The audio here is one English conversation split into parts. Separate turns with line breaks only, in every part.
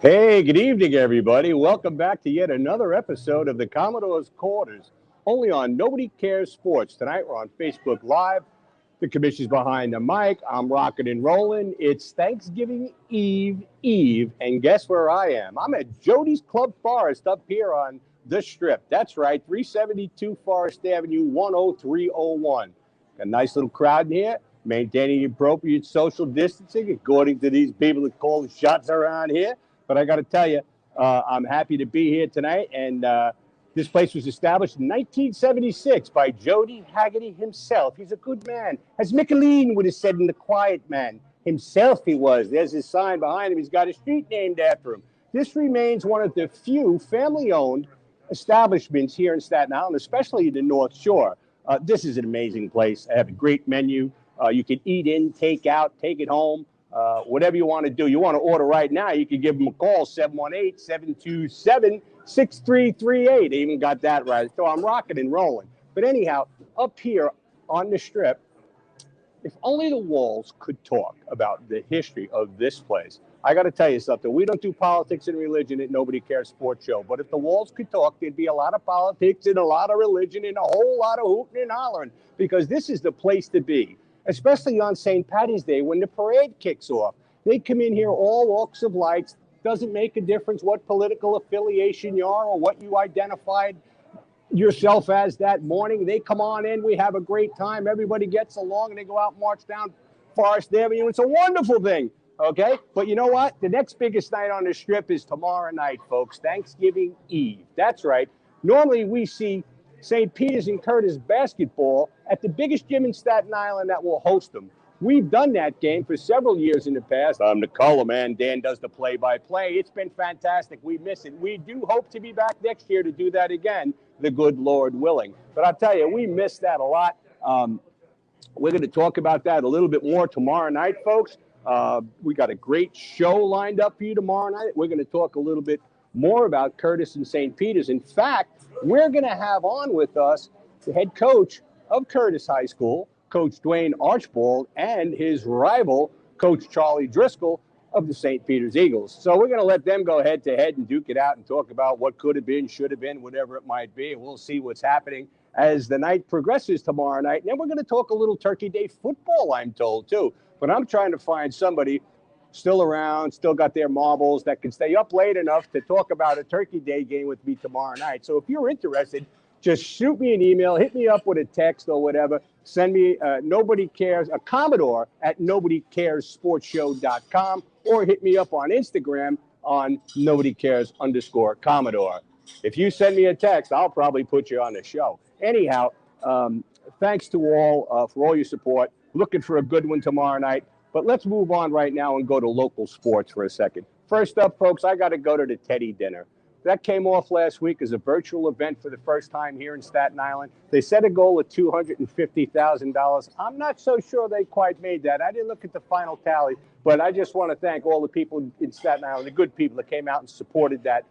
Hey, good evening, everybody. Welcome back to yet another episode of the Commodore's Quarters, only on Nobody Cares Sports. Tonight, we're on Facebook Live. The commission's behind the mic. I'm rocking and rolling. It's Thanksgiving Eve, and guess where I am? I'm at Jody's Club Forest up here on the Strip. That's right, 372 Forest Avenue, 10301. A nice little crowd in here, maintaining appropriate social distancing, according to these people that call the shots around here. But I got to tell you, I'm happy to be here tonight. And this place was established in 1976 by Jody himself. He's a good man. As Michelin would have said in The Quiet Man, himself he was. There's his sign behind him. He's got a street named after him. This remains one of the few family-owned establishments here in Staten Island, especially the North Shore. This is an amazing place. I have a great menu. You can eat in, take out, take it home. Whatever you want to do. You want to order right now, you can give them a call, 718-727-6338. They even got that right. So I'm rocking and rolling. But anyhow, up here on the Strip, if only the walls could talk about the history of this place. I got to tell you something. We don't do politics and religion at Nobody Cares Sports Show. But if the walls could talk, there'd be a lot of politics and a lot of religion and a whole lot of hooting and hollering. Because this is the place to be. Especially on St. Patty's Day when the parade kicks off. They come in here, all walks of life. Doesn't make a difference what political affiliation you are or what you identified yourself as that morning. They come on in. We have a great time. Everybody gets along, and they go out and march down Forest Avenue. It's a wonderful thing, okay? But you know what? The next biggest night on the Strip is tomorrow night, folks, Thanksgiving Eve. That's right. Normally we see St. Peter's and Curtis basketball at the biggest gym in Staten Island that will host them. We've done that game for several years in the past. I'm the color man. Dan does the play-by-play. It's been fantastic. We miss it. We do hope to be back next year to do that again, the good Lord willing. But I'll tell you, we miss that a lot. We're going to talk about that a little bit more tomorrow night, folks. We got a great show lined up for you tomorrow night. We're going to talk a little bit more about Curtis and St. Peter's. In fact, we're going to have on with us the head coach of Curtis High School, Coach Dwayne Archibald, and his rival, Coach Charlie Driscoll of the St. Peter's Eagles. So we're going to let them go head-to-head and duke it out and talk about what could have been, should have been, whatever it might be. And we'll see what's happening as the night progresses tomorrow night. And then we're going to talk a little Turkey Day football, I'm told, too. But I'm trying to find somebody still around, still got their marbles, that can stay up late enough to talk about a Turkey Day game with me tomorrow night. So if you're interested, just shoot me an email, hit me up with a text or whatever. Send me Nobody Cares, a Commodore at nobodycaresportshow.com, or hit me up on Instagram on nobodycares_Commodore. If you send me a text, I'll probably put you on the show. Anyhow, thanks to all for all your support. Looking for a good one tomorrow night. But let's move on right now and go to local sports for a second. First up, folks, I got to go to the Teddy Dinner. That came off last week as a virtual event for the first time here in Staten Island. They set a goal of $250,000. I'm not so sure they quite made that. I didn't look at the final tally, but I just want to thank all the people in Staten Island, the good people that came out and supported that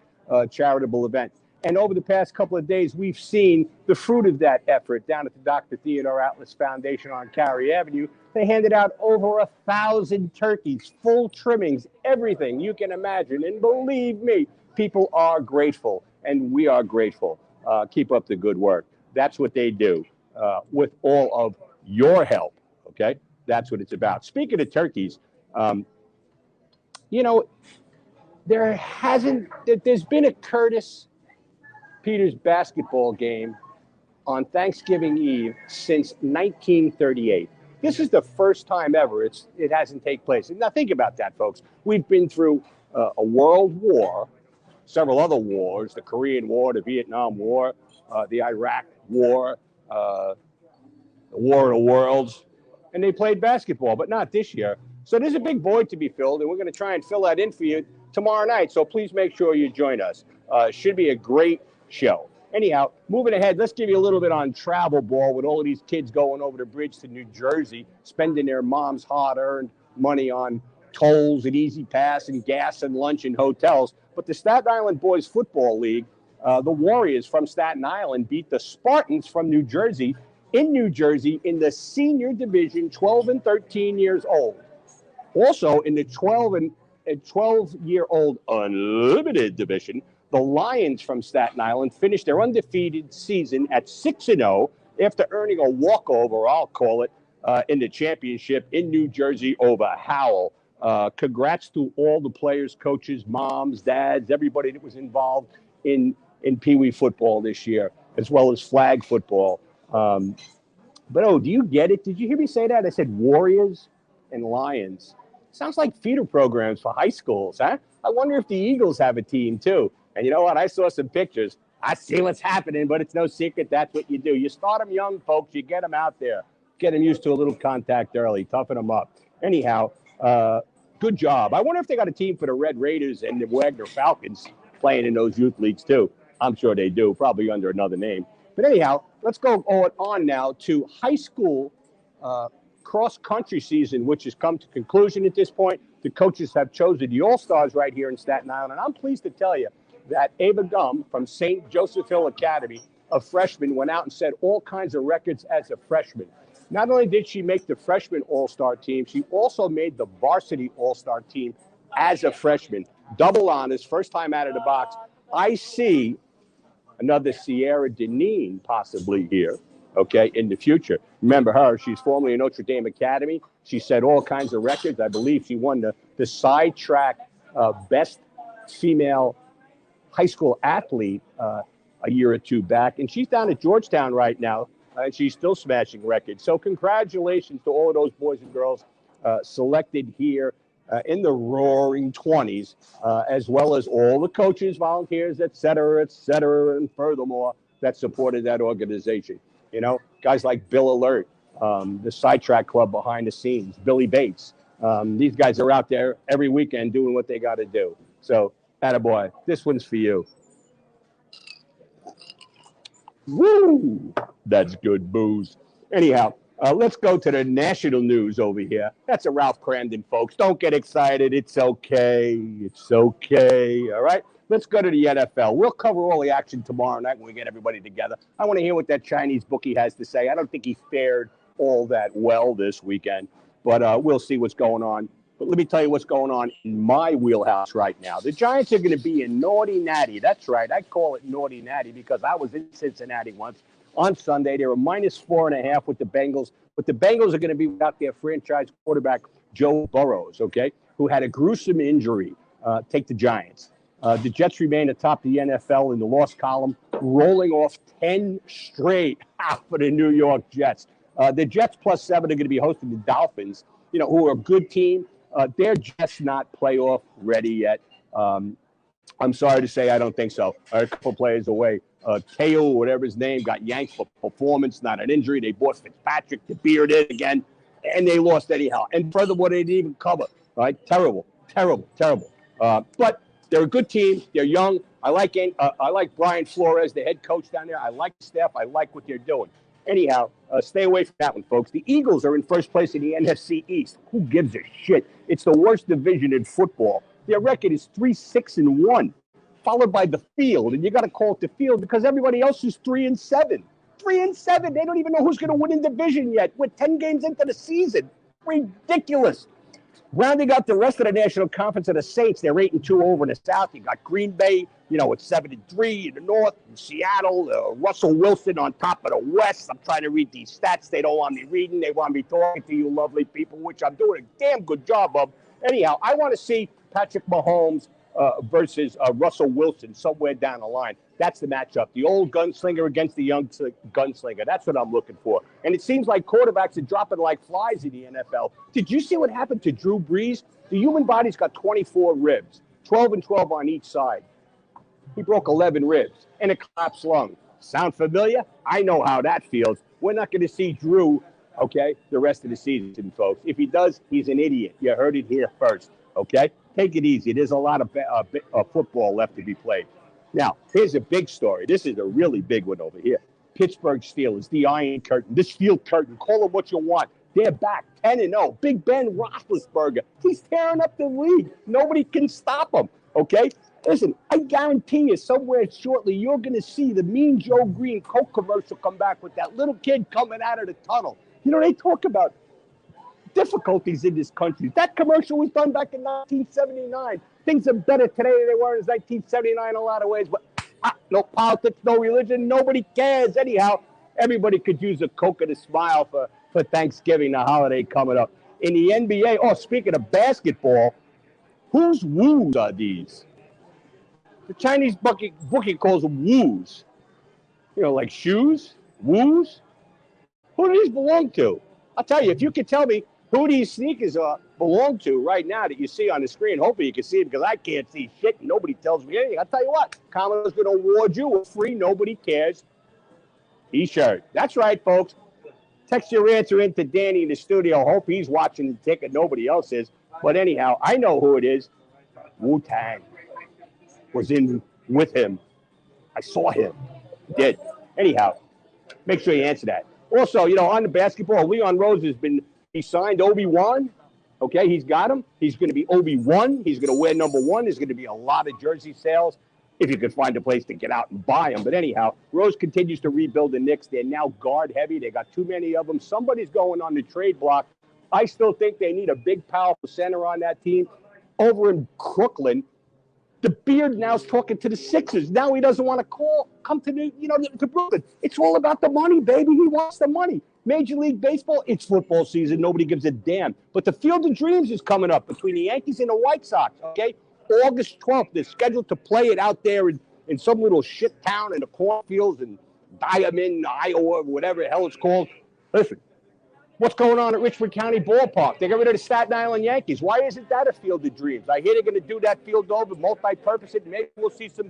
charitable event. And over the past couple of days, we've seen the fruit of that effort down at the Dr. Theodore Atlas Foundation on Cary Avenue. They handed out over 1,000 turkeys, full trimmings, everything you can imagine. And believe me, people are grateful, and we are grateful. Keep up the good work. That's what they do with all of your help, okay? That's what it's about. Speaking of turkeys, you know, there's been a Curtis Peters basketball game on Thanksgiving Eve since 1938. This is the first time ever it hasn't taken place. Now think about that, folks. We've been through a world war, several other wars, the Korean War, the Vietnam War, the Iraq War, the War of the Worlds, and they played basketball, but not this year. So there's a big void to be filled, and we're going to try and fill that in for you tomorrow night. So please make sure you join us. It should be a great show. Anyhow, moving ahead, let's give you a little bit on travel ball with all of these kids going over the bridge to New Jersey, spending their mom's hard-earned money on tolls and Easy Pass and gas and lunch and hotels. But the Staten Island Boys Football League, the Warriors from Staten Island beat the Spartans from New Jersey in New Jersey in the senior division, 12 and 13 years old. Also, in the 12-year-old unlimited division, the Lions from Staten Island finished their undefeated season at 6-0 after earning a walkover, I'll call it, in the championship in New Jersey over Howell. Congrats to all the players, coaches, moms, dads, everybody that was involved in Pee Wee football this year, as well as flag football. But, do you get it? Did you hear me say that? I said Warriors and Lions. Sounds like feeder programs for high schools, huh? I wonder if the Eagles have a team, too. And you know what? I saw some pictures. I see what's happening, but it's no secret. That's what you do. You start them young, folks. You get them out there. Get them used to a little contact early. Toughen them up. Anyhow, good job. I wonder if they got a team for the Red Raiders and the Wagner Falcons playing in those youth leagues, too. I'm sure they do, probably under another name. But anyhow, let's go on now to high school cross-country season, which has come to conclusion at this point. The coaches have chosen the All-Stars right here in Staten Island, and I'm pleased to tell you that Ava Gum from St. Joseph Hill Academy, a freshman, went out and set all kinds of records as a freshman. Not only did she make the freshman All-Star team, she also made the varsity All-Star team as a freshman. Double honors, first time out of the box. I see another Sierra Deneen possibly here, okay, in the future. Remember her, she's formerly in Notre Dame Academy. She set all kinds of records. I believe she won the sidetrack best female high school athlete a year or two back. And she's down at Georgetown right now, and she's still smashing records. So congratulations to all of those boys and girls selected here in the roaring 20s, as well as all the coaches, volunteers, et cetera, and furthermore, that supported that organization. You know, guys like Bill Alert, the sidetrack club behind the scenes, Billy Bates. These guys are out there every weekend doing what they got to do. So, attaboy, this one's for you. Woo! That's good booze. Anyhow, let's go to the national news over here. That's a Ralph Crandon, folks. Don't get excited. It's okay. It's okay. All right? Let's go to the NFL. We'll cover all the action tomorrow night when we get everybody together. I want to hear what that Chinese bookie has to say. I don't think he fared all that well this weekend, but we'll see what's going on. But let me tell you what's going on in my wheelhouse right now. The Giants are going to be in Naughty Natty. That's right. I call it Naughty Natty because I was in Cincinnati once on Sunday. They were -4.5 with the Bengals. But the Bengals are going to be without their franchise quarterback, Joe Burrows, okay, who had a gruesome injury. Take the Giants. The Jets remain atop the NFL in the loss column, rolling off 10 straight for the New York Jets. The Jets +7 are going to be hosting the Dolphins, you know, who are a good team. They're just not playoff ready yet. I'm sorry to say I don't think so. A couple players away. Teo, whatever his name, got yanked for performance, not an injury. They bought Fitzpatrick to beard it again, and they lost anyhow. And furthermore, they didn't even cover. Right? Terrible. But they're a good team. They're young. I like Brian Flores, the head coach down there. I like Steph. I like what they're doing. Anyhow, stay away from that one, folks. The Eagles are in first place in the NFC East. Who gives a shit? It's the worst division in football. Their record is 3-6-1, followed by the Field. And you got to call it the Field because everybody else is 3-7. 3-7. They don't even know who's going to win in division yet. We're 10 games into the season. Ridiculous. Rounding out the rest of the National Conference of the Saints, they're 8-2 over in the South. You got Green Bay, you know, it's 7-3 in the North. In Seattle, Russell Wilson on top of the West. I'm trying to read these stats. They don't want me reading. They want me talking to you lovely people, which I'm doing a damn good job of. Anyhow, I want to see Patrick Mahomes versus Russell Wilson somewhere down the line. That's the matchup. The old gunslinger against the young gunslinger. That's what I'm looking for. And it seems like quarterbacks are dropping like flies in the NFL. Did you see what happened to Drew Brees? The human body's got 24 ribs, 12 and 12 on each side. He broke 11 ribs and a collapsed lung. Sound familiar? I know how that feels. We're not going to see Drew, okay, the rest of the season, folks. If he does, he's an idiot. You heard it here first, okay? Take it easy. There's a lot of football left to be played. Now, here's a big story. This is a really big one over here. Pittsburgh Steelers, the Iron Curtain, the Steel Curtain, call them what you want. They're back 10-0. Big Ben Roethlisberger, he's tearing up the league. Nobody can stop him, okay? Listen, I guarantee you somewhere shortly you're going to see the Mean Joe Green Coke commercial come back with that little kid coming out of the tunnel. You know, they talk about difficulties in this country. That commercial was done back in 1979. Things are better today than they were in 1979 in a lot of ways, but no politics, no religion, nobody cares. Anyhow, everybody could use a Coke and a smile for Thanksgiving, the holiday coming up. In the NBA, oh, speaking of basketball, whose woos are these? The Chinese bookie calls them woos. You know, like shoes? Woos? Who do these belong to? I'll tell you, if you could tell me who these sneakers belong to right now that you see on the screen, hopefully you can see it because I can't see shit and nobody tells me anything. I'll tell you what, Commodore's going to award you a free Nobody Cares t-shirt. That's right, folks. Text your answer into Danny in the studio. Hope he's watching the ticket. Nobody else is. But anyhow, I know who it is. Wu-Tang was in with him. I saw him. Did. Anyhow, make sure you answer that. Also, you know, on the basketball, Leon Rose he signed Obi-Wan. Okay, he's got him. He's going to be Obi-Wan. He's going to wear number 1. There's going to be a lot of jersey sales if you could find a place to get out and buy them. But anyhow, Rose continues to rebuild the Knicks. They're now guard heavy. They got too many of them. Somebody's going on the trade block. I still think they need a big, powerful center on that team. Over in Brooklyn, the Beard now is talking to the Sixers. Now he doesn't want to come to Brooklyn. It's all about the money, baby. He wants the money. Major League Baseball, it's football season. Nobody gives a damn. But the Field of Dreams is coming up between the Yankees and the White Sox, okay? August 12th, they're scheduled to play it out there in some little shit town in the cornfields in Diamond, Iowa, whatever the hell it's called. Listen, what's going on at Richmond County Ballpark? They got rid of the Staten Island Yankees. Why isn't that a Field of Dreams? I hear they're going to do that field over, multi-purpose it. Maybe we'll see some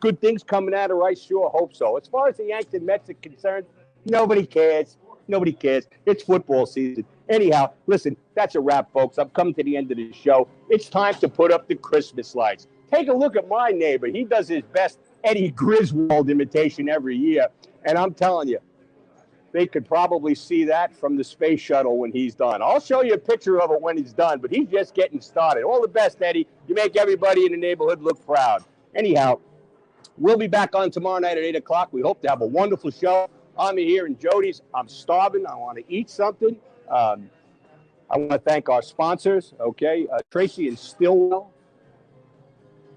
good things coming out of it. I sure hope so. As far as the Yankees and Mets are concerned, nobody cares. Nobody cares. It's football season. Anyhow, listen, that's a wrap, folks. I've come to the end of the show. It's time to put up the Christmas lights. Take a look at my neighbor. He does his best Eddie Griswold imitation every year. And I'm telling you, they could probably see that from the space shuttle when he's done. I'll show you a picture of it when he's done, but he's just getting started. All the best, Eddie. You make everybody in the neighborhood look proud. Anyhow, we'll be back on tomorrow night at 8 o'clock. We hope to have a wonderful show. I'm here in Jody's. I'm starving. I want to eat something. I want to thank our sponsors, okay? Tracey and Stilwell.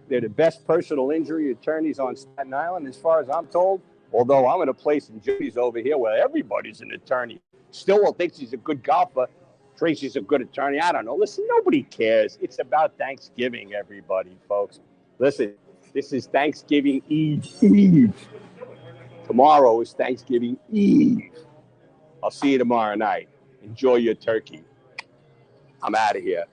They're the best personal injury attorneys on Staten Island, as far as I'm told. Although I'm in a place in Jody's over here where everybody's an attorney. Stilwell thinks he's a good golfer. Tracey's a good attorney. I don't know. Listen, nobody cares. It's about Thanksgiving, everybody, folks. Listen, this is Thanksgiving Eve. Tomorrow is Thanksgiving Eve. I'll see you tomorrow night. Enjoy your turkey. I'm out of here.